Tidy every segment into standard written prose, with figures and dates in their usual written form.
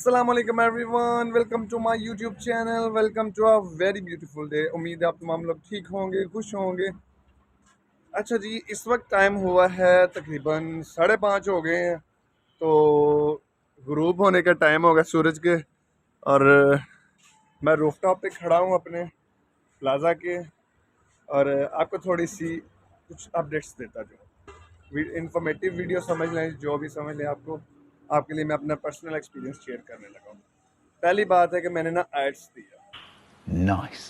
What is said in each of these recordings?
अस्सलाम वालेकुम everyone, welcome to my YouTube channel, welcome to a very beautiful day. उम्मीद है आप तमाम लोग ठीक होंगे, खुश होंगे। अच्छा जी, इस वक्त टाइम हुआ है तकरीबन 5:30 हो गए हैं। तो गुरूब होने का टाइम होगा सूरज के। और मैं रूफटॉप पे खड़ा हूँ अपने प्लाजा के। और आपको थोड़ी सी कुछ अपडेट्स देता जाऊँ। इंफॉर्मेटिव वीडियो समझ लें, जो भी समझ लें आपको, आपके लिए मैं अपना पर्सनल एक्सपीरियंस शेयर करने लगा हूँ। पहली बात है कि मैंने ना आइट्स दिया। Nice.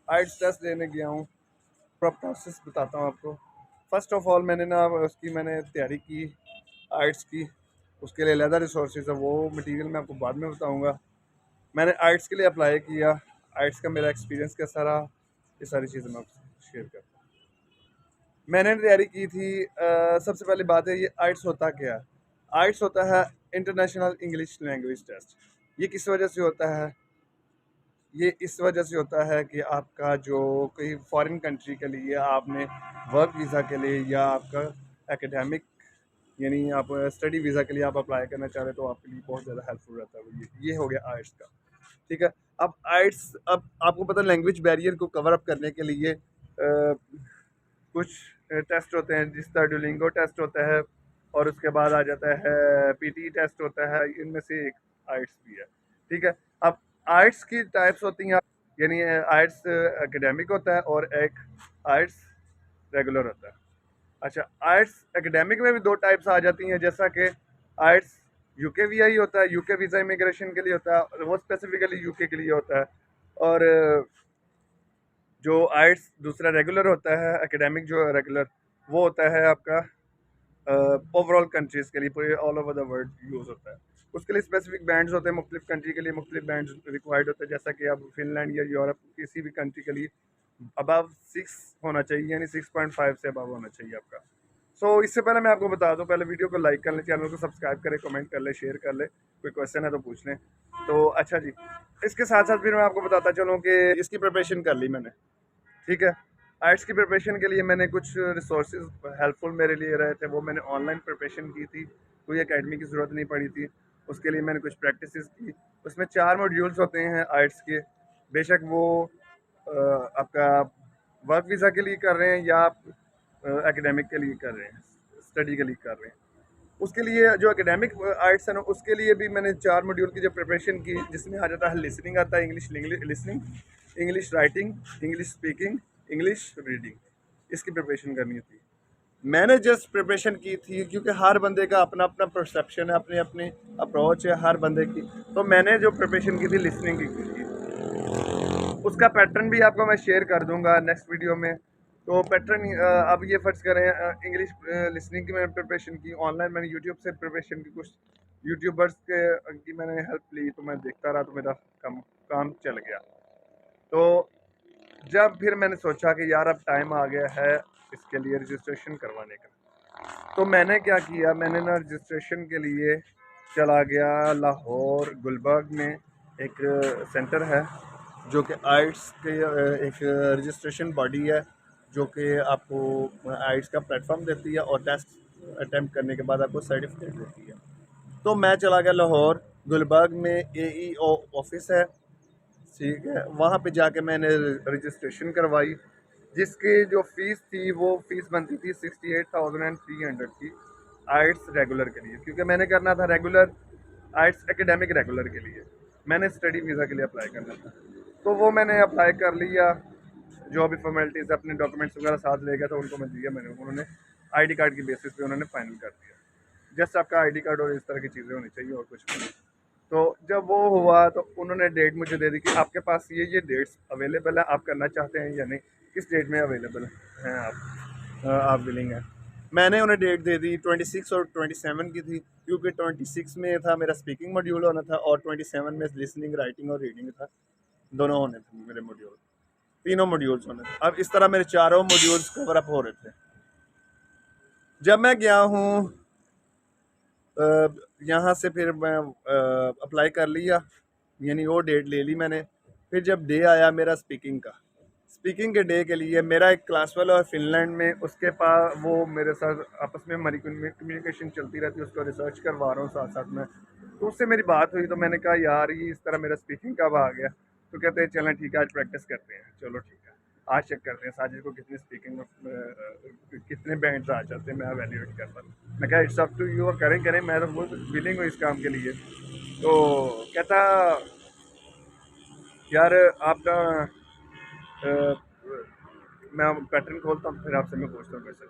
आइट्स टेस्ट देने गया हूँ। पूरा प्रोसेस बताता हूँ आपको। फर्स्ट ऑफ ऑल मैंने तैयारी की आइट्स की। उसके लिए अलहदा रिसोर्सेज है, वो मटेरियल मैं आपको बाद में बताऊँगा। मैंने आइट्स के लिए अप्लाई किया। आइट्स का मेरा एक्सपीरियंस कैसा रहा, ये सारी चीज़ें मैं आपसे शेयर करता हूँ। मैंने तैयारी की थी। सबसे पहली बात है, ये आइट्स होता क्या है। आइट्स होता है इंटरनेशनल इंग्लिश लैंग्वेज टेस्ट। ये किस वजह से होता है? ये इस वजह से होता है कि आपका जो कोई फॉरेन कंट्री के लिए आपने वर्क वीज़ा के लिए या आपका एकेडमिक यानी आप स्टडी वीज़ा के लिए आप अप्लाई करना चाह रहे हैं, तो आपके लिए बहुत ज़्यादा हेल्पफुल रहता है। ये हो गया आइट्स का। ठीक है। अब आपको पता, लैंग्वेज बैरियर को कवर अप करने के लिए कुछ टेस्ट होते हैं, जिस तरह डुलिंगो टेस्ट होता है और उसके बाद आ जाता है पीटी टेस्ट होता है। इनमें से एक आइट्स भी है। ठीक है। अब आइट्स की टाइप्स होती हैं, यानी आइट्स एकेडमिक होता है और एक आइट्स रेगुलर होता है। अच्छा, आइट्स एकेडमिक में भी दो टाइप्स आ जाती हैं, जैसा कि आइट्स यूके वीजा ही होता है, यूके वीज़ा इमिग्रेशन के लिए होता है, वो स्पेसिफिकली यूके के लिए होता है। और जो आइट्स दूसरा रेगुलर होता है, एकेडमिक जो रेगुलर, वो होता है आपका ओवरऑल कंट्रीज़ के लिए, पूरे all over the world use होता है। उसके लिए स्पेसिफिक बैंड्स होते हैं, मुख्तलिफ कंट्री के लिए मुख्तलिफ बैंड्स रिक्वायर्ड होते हैं। जैसा कि अब फिनलैंड या यूरोप किसी भी कंट्री के लिए अबव 6 होना चाहिए, यानी 6.5 से अबव होना चाहिए आपका। इससे पहले मैं आपको बता दूं, पहले वीडियो को लाइक कर लें, चैनल को सब्सक्राइब करें, कमेंट कर लें, शेयर कर लें। कोई क्वेश्चन है तो पूछ लें। तो अच्छा जी, इसके साथ साथ फिर मैं आपको बताता चलूँ कि इसकी प्रिपरेशन कर ली मैंने। ठीक है। आइट्स की प्रिपरेशन के लिए मैंने कुछ रिसोर्सेज हेल्पफुल मेरे लिए रहे थे, वो मैंने ऑनलाइन प्रिपरेशन की थी। कोई एकेडमी की ज़रूरत नहीं पड़ी थी। उसके लिए मैंने कुछ प्रैक्टिसेस की। उसमें 4 मॉड्यूल्स होते हैं आइट्स के। बेशक वो आपका वर्क वीज़ा के लिए कर रहे हैं या आप एकेडमिक के लिए कर रहे हैं, स्टडी के लिए कर रहे हैं। उसके लिए जो एकेडमिक आइट्स है ना, उसके लिए भी मैंने 4 मॉड्यूल की जो प्रिपरेशन की, जिसमें आ जाता है लिसनिंग, आता है English listening, English writing, English speaking, English reading. इसकी प्रिपरेशन करनी थी। मैंने जस्ट प्रिपरेशन की थी, क्योंकि हर बंदे का अपना अपना परसेप्शन है, अपनी अपनी अप्रोच है हर बंदे की। तो मैंने जो प्रिपरेशन की थी लिसनिंग की थी। उसका पैटर्न भी आपको मैं शेयर कर दूंगा नेक्स्ट वीडियो में। तो पैटर्न अब ये फर्ज करें, इंग्लिश लिसनिंग की मैंने प्रिपरेशन की ऑनलाइन, मैंने यूट्यूब से प्रिपरेशन की, कुछ यूट्यूबर्स के की मैंने हेल्प ली, तो मैं देखता रहा, तो मेरा काम चल गया। तो जब फिर मैंने सोचा कि यार अब टाइम आ गया है इसके लिए रजिस्ट्रेशन करवाने का, तो मैंने क्या किया, मैंने ना रजिस्ट्रेशन के लिए चला गया लाहौर गुलबर्ग में। एक सेंटर है जो कि आइट्स के एक रजिस्ट्रेशन बॉडी है, जो कि आपको आइट्स का प्लेटफॉर्म देती है और टेस्ट अटैम्प्ट करने के बाद आपको सर्टिफिकेट देती है। तो मैं चला गया लाहौर गुलबर्ग में, AEO ऑफिस है। ठीक है, वहाँ पे जाके मैंने रजिस्ट्रेशन करवाई, जिसकी जो फ़ीस थी वो फ़ीस बनती थी 68,300 की आइट्स रेगुलर के लिए, क्योंकि मैंने करना था रेगुलर आइट्स एकेडमिक रेगुलर के लिए। मैंने स्टडी वीज़ा के लिए अप्लाई करना था, तो वो मैंने अप्लाई कर लिया। जो भी फॉर्मेलिटीज़, अपने डॉक्यूमेंट्स वगैरह साथ ले गया था, उनको मैं दिया मैंने, उन्होंने आईडी कार्ड की बेसिस पे उन्होंने फाइनल कर दिया। जस्ट आपका आईडी कार्ड और इस तरह की चीज़ें होनी चाहिए, और कुछ नहीं। तो जब वो हुआ तो उन्होंने डेट मुझे दे दी कि आपके पास ये डेट्स अवेलेबल है, आप करना चाहते हैं या नहीं, किस डेट में अवेलेबल हैं आप विलिंग हैं। मैंने उन्हें डेट दे दी, 26 और 27 की थी, क्योंकि 26 में था मेरा स्पीकिंग मॉड्यूल होना था और 27 में लिसनिंग, राइटिंग और रीडिंग था। दोनों होने थे मेरे मॉड्यूल, तीनों मॉड्यूल्स होने थे। अब इस तरह मेरे चारों मॉड्यूल्स कवर अप हो रहे थे। जब मैं गया हूँ यहाँ से, फिर मैं अप्लाई कर लिया, यानी वो डेट ले ली मैंने। फिर जब डे आया मेरा स्पीकिंग का, स्पीकिंग के डे के लिए मेरा एक क्लास वाला है फिनलैंड में, उसके पास वो मेरे साथ आपस में हमारी कम्युनिकेशन चलती रहती है, उसको रिसर्च करवा रहा हूँ साथ साथ में। तो उससे मेरी बात हुई, तो मैंने कहा यार ये इस तरह मेरा स्पीकिंग कब आ गया। तो कहते हैं चलें ठीक है, आज प्रैक्टिस करते हैं। चलो ठीक है, आज चेक करते हैं साजिद को कितनी स्पीकिंग में कितने बैंड्स आ जाते हैं, मैं एवेल्यूएट करता हूँ। मैं कहा इट्स अप टू यू, करें करें, मैं तो बहुत विलिंग हूँ इस काम के लिए। तो कहता यार आप ना मैं पैटर्न खोलता हूँ, फिर आपसे मैं पूछता हूँ क्वेश्चन।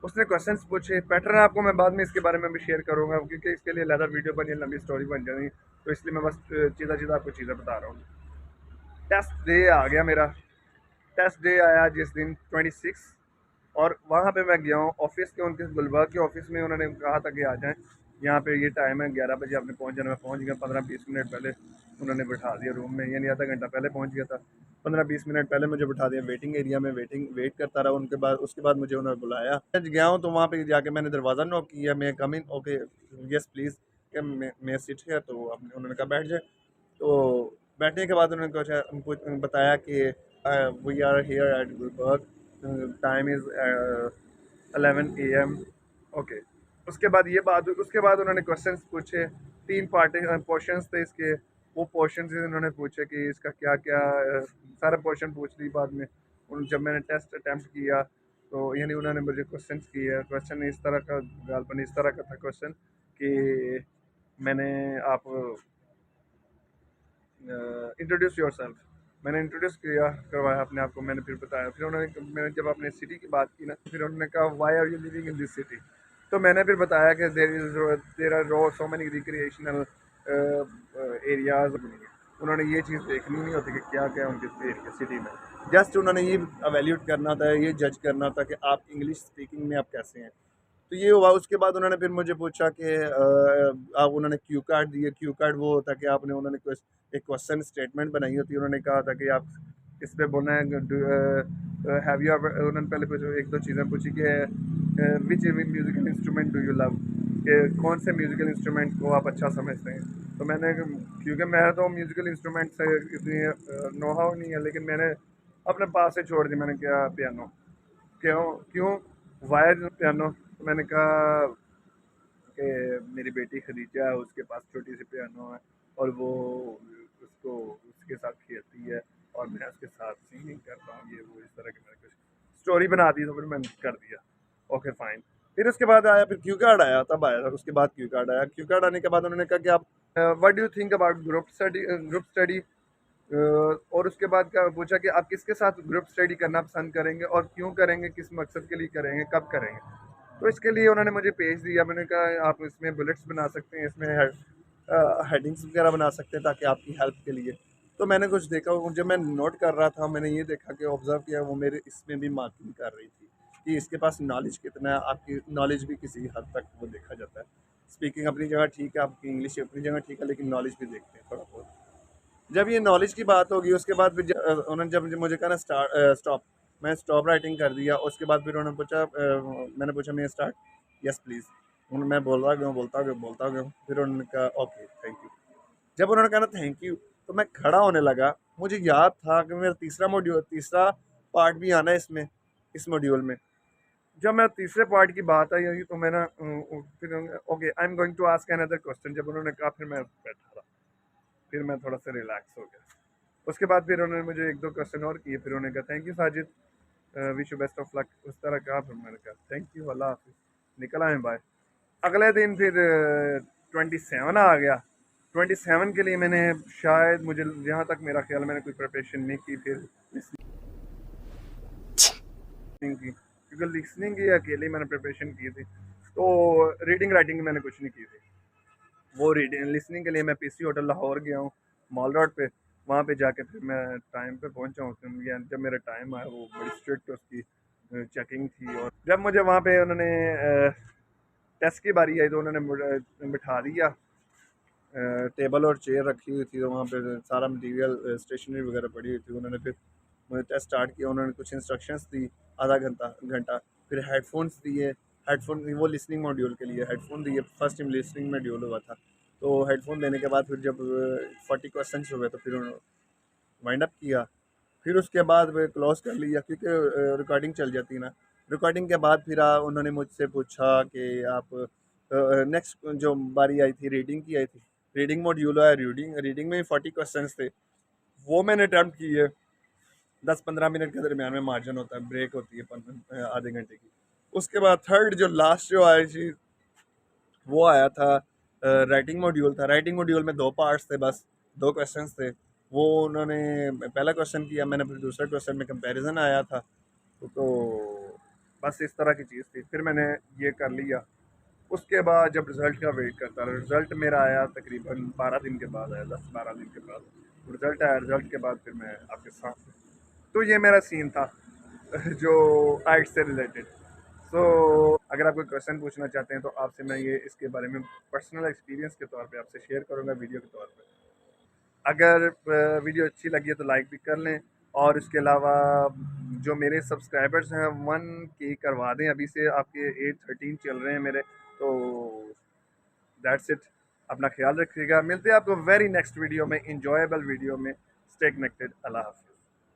उसने क्वेश्चंस पूछे, पैटर्न आपको मैं बाद में इसके बारे में भी शेयर करूँगा, क्योंकि इसके लिए अलग वीडियो बनी, लंबी स्टोरी बन जाएगी, तो इसलिए मैं बस सीधा सीधा आपको चीज़ें बता रहा हूँ। टेस्ट डे आ गया मेरा। टेस्ट डे आया जिस दिन 26, और वहाँ पे मैं गया हूँ ऑफिस के, उनके गुलबर्ग के ऑफिस में। उन्होंने कहा था कि आ जाएं, यहाँ पे ये टाइम है 11 बजे आपने पहुँच जाना। मैं पहुँच गया 15-20 मिनट पहले, उन्होंने बैठा दिया रूम में, यानी आधा घंटा पहले पहुँच गया था। 15-20 मिनट पहले मुझे बैठा दिया वेटिंग एरिया में, वेट करता रहा। उनके बाद उसके बाद मुझे उन्होंने बुलाया, मैं गया हूँ तो वहाँ पे जाके मैंने दरवाज़ा नॉक किया, मैं कम इन, ओके यस प्लीज़, क्या मैं सीट है, तो उन्होंने कहा बैठ जाए। तो बैठने के बाद उन्होंने कुछ बताया कि we are here at Gulbarg, time is 11 AM। Okay, उसके बाद ये बात हुई। उसके बाद उन्होंने क्वेश्चंस पूछे, 3 पोर्शंस थे इसके। वो पोर्शंस उन्होंने पूछे कि इसका क्या क्या, सारे पोर्शन पूछ ली बाद में। जब मैंने टेस्ट अटैम्प्ट किया तो यानी उन्होंने मुझे क्वेश्चंस किए। क्वेश्चन इस तरह का, गालपन इस तरह का था क्वेश्चन कि मैंने आप इंट्रोड्यूस योर सेल्फ, मैंने इंट्रोड्यूस किया, करवाया अपने आप को, मैंने फिर बताया। फिर मैंने जब अपने सिटी की बात की ना, फिर उन्होंने कहा why are you living in this city. तो मैंने फिर बताया कि there are so many recreational areas. उन्होंने ये चीज़ देखनी नहीं होती कि क्या क्या उनके सिटी में, जस्ट उन्होंने ये अवेल्यूट करना था, ये जज करना था कि आप इंग्लिश स्पीकिंग में आप कैसे हैं। तो ये हुआ। उसके बाद उन्होंने फिर मुझे पूछा कि आप, उन्होंने क्यू कार्ड दिए। क्यू कार्ड वो होता है कि आपने, उन्होंने एक क्वेश्चन स्टेटमेंट बनाई होती है। उन्होंने कहा था कि आप इस पे बोलना है हैव यू, उन्होंने पहले कुछ एक दो चीज़ें पूछी कि which musical instrument do you love, कि कौन से म्यूज़िकल इंस्ट्रूमेंट को आप अच्छा समझते हैं। तो मैंने, क्योंकि मैं तो म्यूज़िकल इंस्ट्रूमेंट से इतनी नो हाउ नहीं है, लेकिन मैंने अपने पास से छोड़ दी। मैंने कहा पियानो। क्यों क्यों वायर पियानो। तो मैंने कहा कि मेरी बेटी खदीजा है, उसके पास छोटी सी पियानो है, और वो उसको उसके साथ खेलती है, और मैं उसके साथ सिंगिंग करता हूँ, ये वो इस तरह की मैंने कुछ स्टोरी बना दी। तो फिर मैंने कर दिया, ओके फाइन। फिर उसके बाद आया, फिर क्यू कार्ड आया, तब आया था। उसके बाद क्यू कार्ड आया। क्यू कार्ड आने के बाद उन्होंने कहा कि आप what do you think about group study. और उसके बाद क्या पूछा कि आप किसके साथ ग्रुप स्टडी करना पसंद करेंगे, और क्यों करेंगे, किस मकसद के लिए करेंगे, कब करेंगे। तो इसके लिए उन्होंने मुझे पेज दिया। मैंने कहा आप इसमें बुलेट्स बना सकते हैं, इसमें हेडिंग्स वगैरह बना सकते हैं ताकि आपकी हेल्प के लिए। तो मैंने कुछ देखा, जब मैं नोट कर रहा था, मैंने ये देखा कि ऑब्जर्व किया, वो मेरे इसमें भी मार्किंग कर रही थी कि इसके पास नॉलेज कितना है। आपकी नॉलेज भी किसी हद तक वो देखा जाता है। स्पीकिंग अपनी जगह ठीक है, आपकी इंग्लिश अपनी जगह ठीक है, लेकिन नॉलेज भी देखते हैं थोड़ा बहुत। जब ये नॉलेज की बात होगी, उसके बाद फिर उन्होंने जब मुझे कहा ना स्टॉप, मैं स्टॉप राइटिंग कर दिया। उसके बाद फिर उन्होंने पूछा, मैंने पूछा मैं स्टार्ट, यस प्लीज़। मैं बोलता गया बोलता गया। फिर उन्होंने कहा ओके थैंक यू। जब उन्होंने कहा ना थैंक यू, तो मैं खड़ा होने लगा। मुझे याद था कि मेरा तीसरा पार्ट भी आना है इसमें, इस मॉड्यूल में। जब मैं तीसरे पार्ट की बात आई होगी, तो मैं ना फिर okay I am going to ask another question, जब उन्होंने कहा, फिर मैं बैठा रहा। फिर मैं थोड़ा सा रिलैक्स हो गया। उसके बाद फिर उन्होंने मुझे एक दो क्वेश्चन और किए। फिर उन्होंने कहा thank you Sajid, wish you best of luck, उस तरह कहा। फिर मैंने कहा थैंक यू, अल्लाह हाफिज़, निकल आए बाय। अगले दिन फिर 27 आ गया। 27 के लिए मैंने, शायद मुझे जहाँ तक मेरा ख्याल, मैंने कोई प्रिपरेशन नहीं की फिर लिसनिंग की, क्योंकि लिसनिंग की अकेले मैंने प्रिपरेशन की थी। तो रीडिंग राइटिंग मैंने कुछ नहीं की थी। वो रीडिंग लिसनिंग के लिए मैं पीसी होटल लाहौर गया हूँ, मॉल रोड पे। वहाँ पे जाके फिर मैं टाइम पे पहुँचा हूँ। जब मेरा टाइम आया, वो बड़ी स्ट्रिक्ट उसकी चेकिंग थी। और जब मुझे वहाँ पे उन्होंने टेस्ट की बारी आई, तो उन्होंने बिठा दिया। टेबल और चेयर रखी हुई थी, तो वहाँ पे सारा मटेरियल, स्टेशनरी वगैरह पड़ी हुई थी। उन्होंने फिर मुझे टेस्ट स्टार्ट किया। उन्होंने कुछ इंस्ट्रक्शंस दी, आधा घंटा घंटा। फिर हेडफोन्स दिए। हेडफोन वो लिसनिंग मॉड्यूल के लिए हेडफोन दिए, फर्स्ट टाइम लिसनिंग मॉड्यूल हुआ था। तो हेडफोन देने के बाद फिर जब 40 क्वेश्चन हुए, तो फिर वाइंड अप किया। फिर उसके बाद वे क्लोज कर लिया, क्योंकि रिकॉर्डिंग चल जाती है ना। रिकॉर्डिंग के बाद फिर उन्होंने मुझसे पूछा कि आप नेक्स्ट जो बारी आई थी रीडिंग की आई थी, रीडिंग मॉड्यूल है, रीडिंग में 40 क्वेश्चन थे, वो मैंने अटैम्प्ट किए। 10-15 मिनट के दरमियान में मार्जिन होता है, ब्रेक होती है आधे घंटे की। उसके बाद थर्ड जो लास्ट जो आई थी वो आया था, राइटिंग मॉड्यूल था। राइटिंग मॉड्यूल में 2 पार्ट्स थे, बस 2 क्वेश्चंस थे। वो उन्होंने पहला क्वेश्चन किया मैंने, फिर दूसरे क्वेश्चन में कंपैरिजन आया था। तो बस इस तरह की चीज़ थी, फिर मैंने ये कर लिया। उसके बाद जब रिज़ल्ट का वेट करता रहा, रिज़ल्ट मेरा आया तकरीबन 12 दिन के बाद आया, 10-12 दिन के बाद रिज़ल्ट आया। रिज़ल्ट के बाद फिर मैं आपके साथ, तो ये मेरा सीन था जो आइट से रिलेटेड। सो अगर आप कोई क्वेश्चन पूछना चाहते हैं तो आपसे मैं ये इसके बारे में पर्सनल एक्सपीरियंस के तौर पे आपसे शेयर करूँगा वीडियो के तौर पे। अगर वीडियो अच्छी लगी है तो लाइक भी कर लें, और इसके अलावा जो मेरे सब्सक्राइबर्स हैं 1K करवा दें। अभी से आपके 813 चल रहे हैं मेरे, तो दैट्स इट। अपना ख्याल रखिएगा, मिलते हैं आपको वेरी नेक्स्ट वीडियो में, इंजॉयबल वीडियो में। स्टे कनेक्टेड, अल्लाह हाफ़िज़।